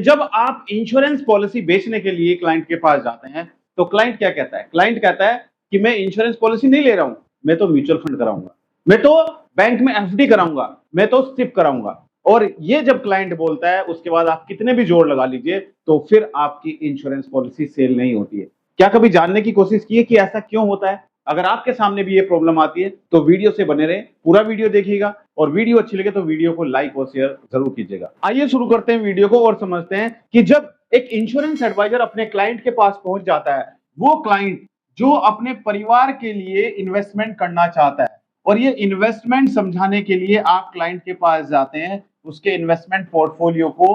जब आप insurance policy बेचने के लिए क्लाइंट के पास जाते हैं तो क्लाइंट क्या कहता है? क्लाइंट कहता है कि मैं इंश्योरेंस पॉलिसी नहीं ले रहा हूं, मैं तो म्यूचुअल फंड कराऊंगा, मैं तो बैंक में एफडी कराऊंगा, मैं तो सिप कराऊंगा। और ये जब क्लाइंट बोलता है उसके बाद आप कितने भी जोर लगा लीजिए तो फिर आपकी इंश्योरेंस पॉलिसी सेल नहीं होती है। क्या कभी जानने की कोशिश की है कि ऐसा क्यों होता है? अगर आपके सामने भी ये प्रॉब्लम आती है तो वीडियो से बने रहे, पूरा वीडियो देखिएगा और वीडियो अच्छी लगे तो वीडियो को लाइक और शेयर जरूर कीजिएगा। आइए शुरू करते हैं वीडियो को और समझते हैं कि जब एक इंश्योरेंस एडवाइजर अपने क्लाइंट के पास पहुंच जाता है, वो क्लाइंट जो अपने परिवार के लिए इन्वेस्टमेंट करना चाहता है और ये इन्वेस्टमेंट समझाने के लिए आप क्लाइंट के पास जाते हैं, उसके इन्वेस्टमेंट पोर्टफोलियो को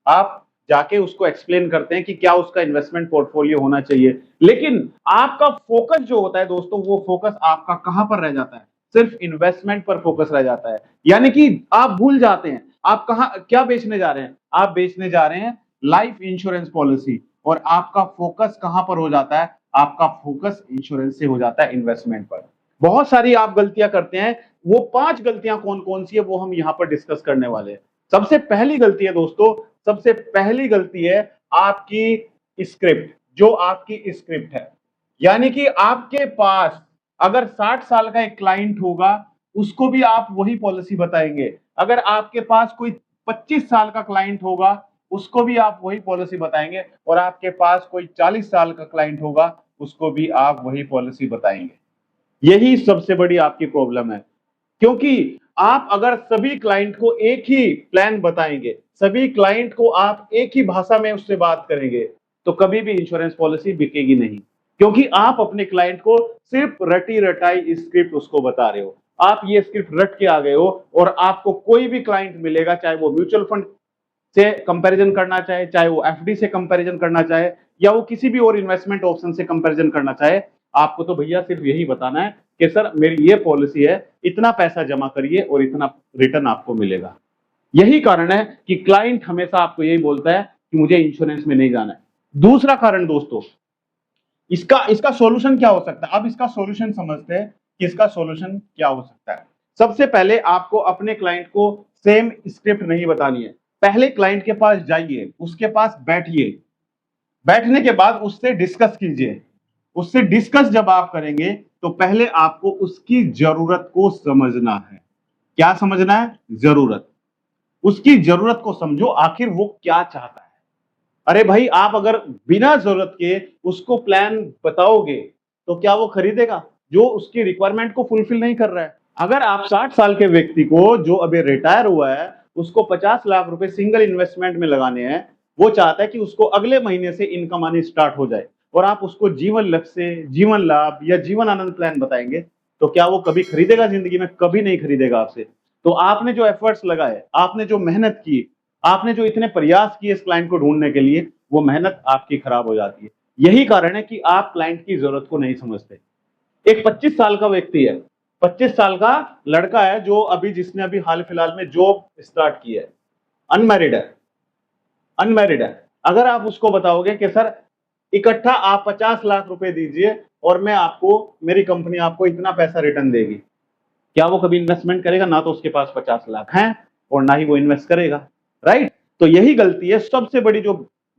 आप जाके उसको एक्सप्लेन करते हैं कि क्या उसका इन्वेस्टमेंट पोर्टफोलियो होना चाहिए। लेकिन आपका फोकस जो होता है दोस्तों, वो फोकस आपका कहां पर रह जाता है? सिर्फ इन्वेस्टमेंट पर फोकस रह जाता है। यानी कि आप भूल जाते हैं आप कहां क्या बेचने जा रहे हैं। आप बेचने जा रहे हैं लाइफ इंश्योरेंस पॉलिसी और आपका फोकस कहां पर हो जाता है? आपका फोकस इंश्योरेंस से हो जाता है इन्वेस्टमेंट पर। बहुत सारी आप गलतियां करते हैं, वो 5 गलतियां कौन कौन सी है वो हम यहां पर डिस्कस करने वाले हैं। सबसे पहली गलती है दोस्तों, सबसे पहली गलती है आपकी स्क्रिप्ट, जो आपकी स्क्रिप्ट है। यानी कि आपके पास अगर 60 साल का एक क्लाइंट होगा, उसको भी आप वही पॉलिसी बताएंगे। अगर आपके पास कोई 25 साल का क्लाइंट होगा, उसको भी आप वही पॉलिसी बताएंगे और आपके पास कोई 40 साल का क्लाइंट होगा, उसको भी आप वही पॉलिसी बताएंगे। यही सबसे बड़ी आपकी प्रॉब्लम है, क्योंकि आप अगर सभी क्लाइंट को एक ही प्लान बताएंगे, सभी क्लाइंट को आप एक ही भाषा में उससे बात करेंगे, तो कभी भी इंश्योरेंस पॉलिसी बिकेगी नहीं, क्योंकि आप अपने क्लाइंट को सिर्फ रटी रटाई स्क्रिप्ट उसको बता रहे हो। आप ये स्क्रिप्ट रट के आ गए हो और आपको कोई भी क्लाइंट मिलेगा, चाहे वो म्यूचुअल फंड से कंपैरिजन करना चाहे, चाहे वो एफडी से कंपैरिजन करना चाहे, या वो किसी भी और इन्वेस्टमेंट ऑप्शन से कंपैरिजन करना चाहे, आपको तो भैया सिर्फ यही बताना है कि सर मेरी ये पॉलिसी है, इतना पैसा जमा करिए और इतना रिटर्न आपको मिलेगा। यही कारण है कि क्लाइंट हमेशा आपको यही बोलता है कि मुझे इंश्योरेंस में नहीं जाना है। दूसरा कारण दोस्तों, इसका इसका सॉल्यूशन क्या हो सकता है? अब इसका सॉल्यूशन समझते हैं कि इसका सॉल्यूशन क्या हो सकता है। सबसे पहले आपको अपने क्लाइंट को सेम स्क्रिप्ट नहीं बतानी है। पहले क्लाइंट के पास जाइए, उसके पास बैठिए, बैठने के बाद उससे डिस्कस कीजिए। उससे डिस्कस जब आप करेंगे तो पहले आपको उसकी जरूरत को समझना है। क्या समझना है? जरूरत। उसकी जरूरत को समझो, आखिर वो क्या चाहता है। अरे भाई, आप अगर बिना जरूरत के उसको प्लान बताओगे तो क्या वो खरीदेगा जो उसकी रिक्वायरमेंट को फुलफिल नहीं कर रहा है? अगर आप 60 साल के व्यक्ति को जो अभी रिटायर हुआ है, उसको 50 लाख रुपए सिंगल इन्वेस्टमेंट में लगाने हैं, वो चाहता है कि उसको अगले महीने से इनकम आनी स्टार्ट हो जाए, और आप उसको जीवन लक्ष्य, जीवन लाभ या जीवन आनंद प्लान बताएंगे, तो क्या वो कभी खरीदेगा? जिंदगी में कभी नहीं खरीदेगा आपसे। तो आपने जो एफर्ट्स लगाए, आपने जो मेहनत की, आपने जो इतने प्रयास किए इस क्लाइंट को ढूंढने के लिए, वो मेहनत आपकी खराब हो जाती है। यही कारण है कि आप क्लाइंट की जरूरत को नहीं समझते। एक 25 साल का व्यक्ति है, 25 साल का लड़का है जो अभी जिसने अभी हाल फिलहाल में जॉब स्टार्ट की है, अनमैरिड है, अनमैरिड है। अगर आप उसको बताओगे कि सर इकट्ठा आप 50 लाख रुपए दीजिए और मैं आपको, मेरी कंपनी आपको इतना पैसा रिटर्न देगी, क्या वो कभी इन्वेस्टमेंट करेगा? ना तो उसके पास 50 लाख हैं और ना ही वो इन्वेस्ट करेगा। राइट? तो यही गलती है, सबसे बड़ी जो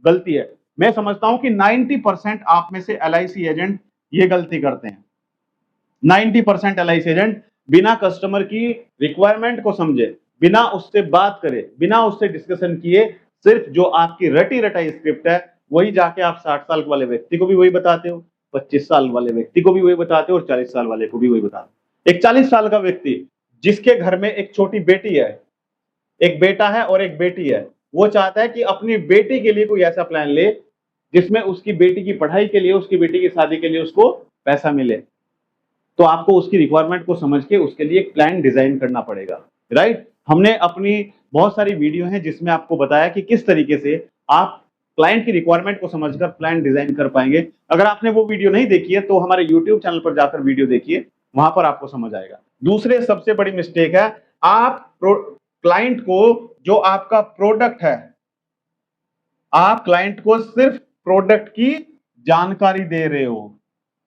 गलती है। मैं समझता हूं कि 90% आप में से एलआईसी एजेंट ये गलती करते हैं। 90% एलआईसी एजेंट बिना कस्टमर की रिक्वायरमेंट को समझे, बिना उससे बात करे, बिना उससे डिस्कशन किए, सिर्फ जो आपकी रटी रटाई स्क्रिप्ट है वही जाके आप 60 साल वाले व्यक्ति को भी वही बताते हो, 25 साल वाले व्यक्ति को भी वही बताते हो और 40 साल वाले को भी वही बताते हो। एक 40 साल का व्यक्ति जिसके घर में एक छोटी बेटी है, एक बेटा है और एक बेटी है, वो चाहता है कि अपनी बेटी के लिए कोई ऐसा प्लान ले जिसमें उसकी बेटी की पढ़ाई के लिए, उसकी बेटी की शादी के लिए उसको पैसा मिले। तो आपको उसकी रिक्वायरमेंट को समझ के उसके लिए एक प्लान डिजाइन करना पड़ेगा। राइट? हमने अपनी बहुत सारी वीडियो हैं जिसमें आपको बताया कि किस तरीके से आप क्लाइंट की रिक्वायरमेंट को समझकर प्लान डिजाइन कर पाएंगे। अगर आपने वो वीडियो नहीं देखी है तो हमारे यूट्यूब चैनल पर जाकर वीडियो देखिए, वहां पर आपको समझ आएगा। दूसरे सबसे बड़ी मिस्टेक है, आप क्लाइंट को जो आपका प्रोडक्ट है, आप क्लाइंट को सिर्फ प्रोडक्ट की जानकारी दे रहे हो,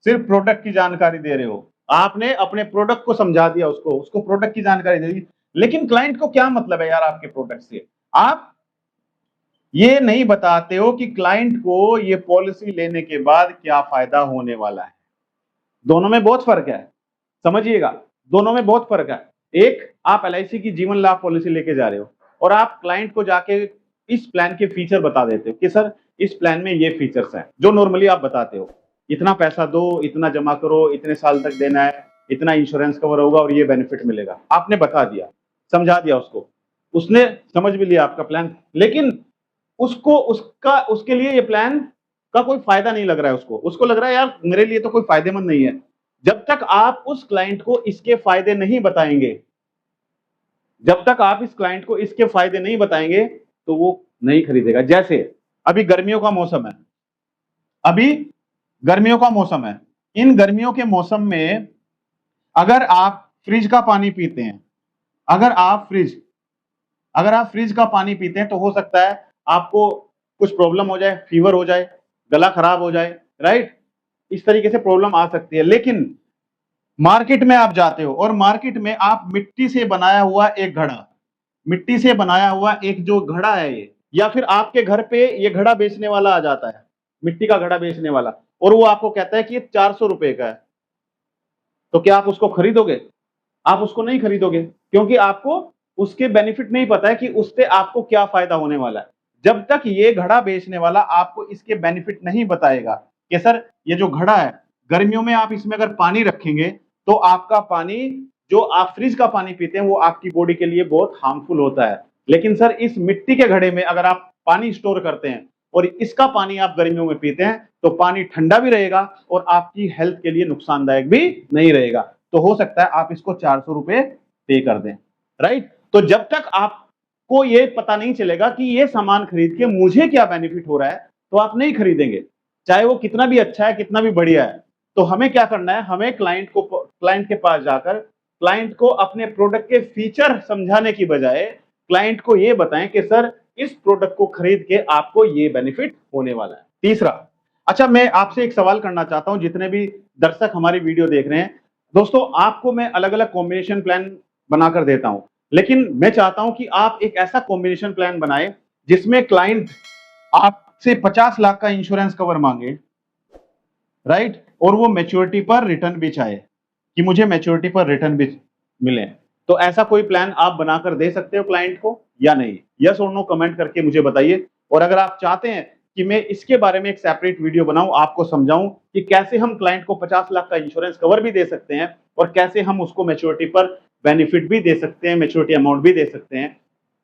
सिर्फ प्रोडक्ट की जानकारी दे रहे हो। आपने अपने प्रोडक्ट को समझा दिया, उसको उसको प्रोडक्ट की जानकारी दे दी, लेकिन क्लाइंट को क्या मतलब है यार आपके प्रोडक्ट से? आप ये नहीं बताते हो कि क्लाइंट को ये पॉलिसी लेने के बाद क्या फायदा होने वाला है। दोनों में बहुत फर्क है, समझिएगा, दोनों में बहुत फर्क है। एक, आप एलआईसी की जीवन लाभ पॉलिसी लेके जा रहे हो और आप क्लाइंट को जाके इस प्लान के फीचर बता देते हो कि सर इस प्लान में ये फीचर्स हैं जो नॉर्मली आप बताते हो, इतना पैसा दो, इतना जमा करो, इतने साल तक देना है, इतना इंश्योरेंस कवर होगा और ये बेनिफिट मिलेगा। आपने बता दिया, समझा दिया उसको, उसने समझ भी लिया आपका प्लान, लेकिन उसको उसका उसके लिए ये प्लान का कोई फायदा नहीं लग रहा है। उसको लग रहा है यार मेरे लिए तो कोई फायदेमंद नहीं है। जब तक आप उस क्लाइंट को इसके फायदे नहीं बताएंगे, जब तक आप इस क्लाइंट को इसके फायदे नहीं बताएंगे तो वो नहीं खरीदेगा। जैसे अभी गर्मियों का मौसम है, अभी गर्मियों का मौसम है, इन गर्मियों के मौसम में अगर आप फ्रिज का पानी पीते हैं, अगर आप फ्रिज का पानी पीते हैं तो हो सकता है आपको कुछ प्रॉब्लम हो जाए, फीवर हो जाए, गला खराब हो जाए, राइट? इस तरीके से प्रॉब्लम आ सकती है। लेकिन मार्केट में आप जाते हो और मार्केट में आप मिट्टी से बनाया हुआ एक घड़ा, मिट्टी से बनाया हुआ एक जो घड़ा है ये, या फिर आपके घर पे ये घड़ा बेचने वाला आ जाता है, मिट्टी का घड़ा बेचने वाला, और वो आपको कहता है कि ये 400 रुपए का है, तो क्या आप उसको खरीदोगे? आप उसको नहीं खरीदोगे, क्योंकि आपको उसके बेनिफिट नहीं पता है कि उससे आपको क्या फायदा होने वाला है। जब तक ये घड़ा बेचने वाला आपको इसके बेनिफिट नहीं बताएगा कि सर ये जो घड़ा है, गर्मियों में आप इसमें अगर पानी रखेंगे तो आपका पानी, जो आप फ्रिज का पानी पीते हैं वो आपकी बॉडी के लिए बहुत हार्मफुल होता है। लेकिन सर इस मिट्टी के घड़े में अगर आप पानी स्टोर करते हैं और इसका पानी आप गर्मियों में पीते हैं तो पानी ठंडा भी रहेगा और आपकी हेल्थ के लिए नुकसानदायक भी नहीं रहेगा। तो हो सकता है आप इसको 400 रुपए पे कर दें, राइट? तो जब तक आपको ये पता नहीं चलेगा कि ये सामान खरीद के मुझे क्या बेनिफिट हो रहा है तो आप नहीं खरीदेंगे, चाहे वो कितना भी अच्छा है, कितना भी बढ़िया है। तो हमें क्या करना है, हमें क्लाइंट के पास जाकर क्लाइंट को अपने प्रोडक्ट के फीचर समझाने की बजाय क्लाइंट को ये बताएं कि सर इस प्रोडक्ट को खरीद के आपको ये बेनिफिट होने वाला है। तीसरा, अच्छा मैं आपसे एक सवाल करना चाहता हूं, जितने भी दर्शक हमारी वीडियो देख रहे हैं, दोस्तों आपको मैं अलग अलग कॉम्बिनेशन प्लान बनाकर देता हूं, लेकिन मैं चाहता हूं कि आप एक ऐसा कॉम्बिनेशन प्लान बनाएं जिसमें क्लाइंट आपसे 50 लाख का इंश्योरेंस कवर मांगे, राइट? और वो मैच्योरिटी पर रिटर्न भी चाहे कि मुझे मैच्योरिटी पर रिटर्न भी मिले। तो ऐसा कोई प्लान आप बनाकर दे सकते हो क्लाइंट को या नहीं? यस और नो कमेंट करके मुझे बताइए। और अगर आप चाहते हैं कि मैं इसके बारे में एक सेपरेट वीडियो बनाऊं, आपको समझाऊं कि कैसे हम क्लाइंट को 50 लाख का इंश्योरेंस कवर भी दे सकते हैं और कैसे हम उसको मैच्योरिटी पर बेनिफिट भी दे सकते हैं, मैच्योरिटी अमाउंट भी दे सकते हैं,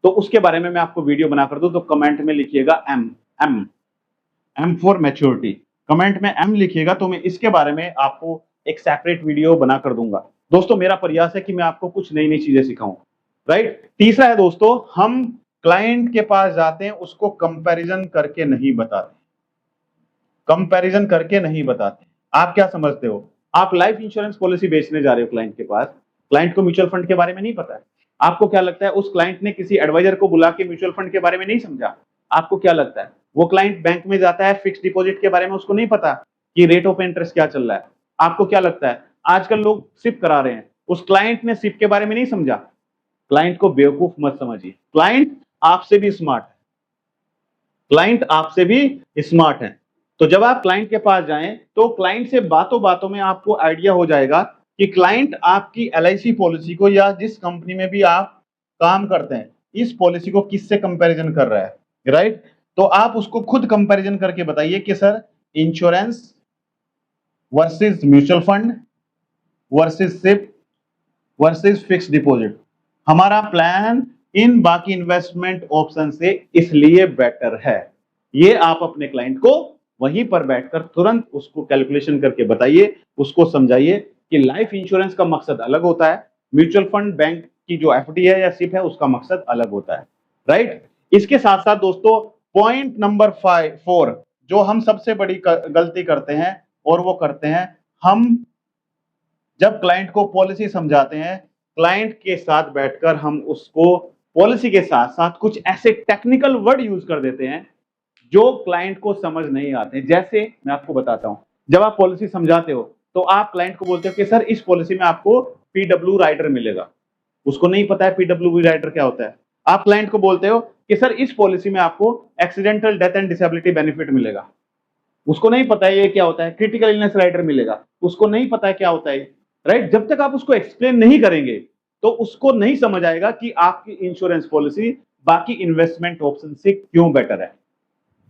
तो उसके बारे में मैं आपको वीडियो बनाकर दूं तो कमेंट में लिखिएगा एम फॉर मैच्योरिटी। कमेंट में एम लिखिएगा तो मैं इसके बारे में आपको एक सेपरेट वीडियो बनाकर दूंगा। दोस्तों मेरा प्रयास है कि मैं आपको कुछ नई नई चीजें सिखाऊं, राइट? तीसरा है दोस्तों, हम क्लाइंट के पास जाते हैं, उसको कंपैरिजन करके नहीं बताते, कंपैरिजन करके नहीं बताते। आप क्या समझते हो, आप लाइफ इंश्योरेंस पॉलिसी बेचने जा रहे हो क्लाइंट के पास, क्लाइंट को म्यूचुअल फंड के बारे में नहीं पता है। आपको क्या लगता है उस क्लाइंट ने किसी एडवाइजर को बुला के म्यूचुअल फंड के बारे में नहीं समझा? आपको क्या लगता है वो क्लाइंट बैंक में जाता है, फिक्स डिपॉजिट के बारे में उसको नहीं पता कि रेट ऑफ इंटरेस्ट क्या चल रहा है? आपको क्या लगता है आजकल लोग सिप करा रहे हैं, उस क्लाइंट ने सिप के बारे में नहीं समझा? क्लाइंट को बेवकूफ मत समझिए, क्लाइंट आपसे भी स्मार्ट है, क्लाइंट आपसे भी स्मार्ट है। तो जब आप क्लाइंट के पास जाएं तो क्लाइंट से बातों बातों में आपको आइडिया हो जाएगा कि क्लाइंट आपकी एलआईसी पॉलिसी को या जिस कंपनी में भी आप काम करते हैं इस पॉलिसी को किससे कंपैरिजन कर रहा है, राइट? तो आप उसको खुद कंपैरिजन करके बताइए कि sir insurance versus mutual fund versus SIP versus fix deposit, हमारा प्लान इन बाकी इन्वेस्टमेंट ऑप्शन से इसलिए बेटर है। ये आप अपने क्लाइंट को वहीं पर बैठकर तुरंत उसको कैलकुलेशन करके बताइए, उसको समझाइए कि लाइफ इंश्योरेंस का मकसद अलग होता है, म्यूचुअल फंड बैंक की जो एफडी है या सिप है उसका मकसद अलग होता है, राइट? इसके साथ साथ दोस्तों पॉइंट नंबर 4 जो हम सबसे बड़ी गलती करते हैं और वो करते हैं, हम जब क्लाइंट को पॉलिसी समझाते हैं, क्लाइंट के साथ बैठकर हम उसको पॉलिसी के साथ साथ कुछ ऐसे टेक्निकल वर्ड यूज कर देते हैं जो क्लाइंट को समझ नहीं आते। जैसे मैं आपको बताता हूं, जब आप पॉलिसी समझाते हो तो आप क्लाइंट को बोलते हो कि सर इस पॉलिसी में आपको पीडब्ल्यू राइडर मिलेगा, उसको नहीं पता है पीडब्ल्यू राइडर क्या होता है। आप क्लाइंट को बोलते हो कि सर इस पॉलिसी में आपको accidental death and disability benefit मिलेगा, उसको नहीं पता है ये क्या होता है, क्रिटिकल इलनेस राइडर मिलेगा, उसको नहीं पता है क्या होता है, राइट। जब तक आप उसको एक्सप्लेन नहीं करेंगे तो उसको नहीं समझ आएगा कि आपकी इंश्योरेंस पॉलिसी बाकी इन्वेस्टमेंट ऑप्शन से क्यों बेटर है।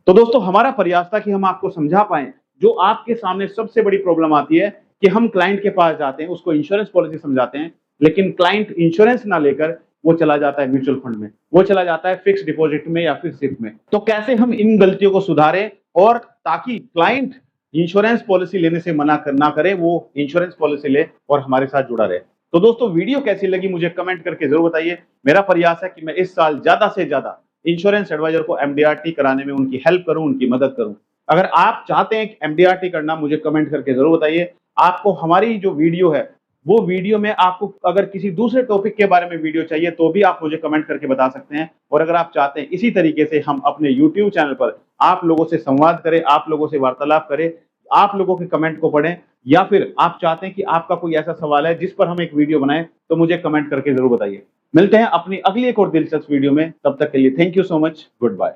तो दोस्तों हमारा प्रयास था कि हम आपको समझा पाए, जो आपके सामने सबसे बड़ी प्रॉब्लम आती है कि हम क्लाइंट के पास जाते हैं, उसको इंश्योरेंस पॉलिसी समझाते हैं, लेकिन क्लाइंट इंश्योरेंस ना लेकर वो चला जाता है म्यूचुअल फंड में, वो चला जाता है फिक्स डिपॉजिट में या फिर सिप में। तो कैसे हम इन गलतियों को सुधारें और ताकि क्लाइंट इंश्योरेंस पॉलिसी लेने से मना ना करे, वो इंश्योरेंस पॉलिसी ले और हमारे साथ जुड़ा रहे। तो दोस्तों वीडियो कैसी लगी मुझे कमेंट करके जरूर बताइए। मेरा प्रयास है कि मैं इस साल ज्यादा से ज्यादा इंश्योरेंस एडवाइजर को एमडीआरटी कराने में उनकी हेल्प करूं, उनकी मदद करूं। अगर आप चाहते हैं कि एमडीआरटी करना, मुझे कमेंट करके जरूर बताइए। आपको हमारी जो वीडियो है वो वीडियो में आपको अगर किसी दूसरे टॉपिक के बारे में वीडियो चाहिए तो भी आप मुझे कमेंट करके बता सकते हैं। और अगर आप चाहते हैं इसी तरीके से हम अपने यूट्यूब चैनल पर आप लोगों से संवाद करें, आप लोगों से वार्तालाप करें, आप लोगों के कमेंट को पढ़ें, या फिर आप चाहते हैं कि आपका कोई ऐसा सवाल है जिस पर हम एक वीडियो बनाएं, तो मुझे कमेंट करके जरूर बताइए। मिलते हैं अपनी अगली एक और दिलचस्प वीडियो में, तब तक के लिए thank you so much, good bye.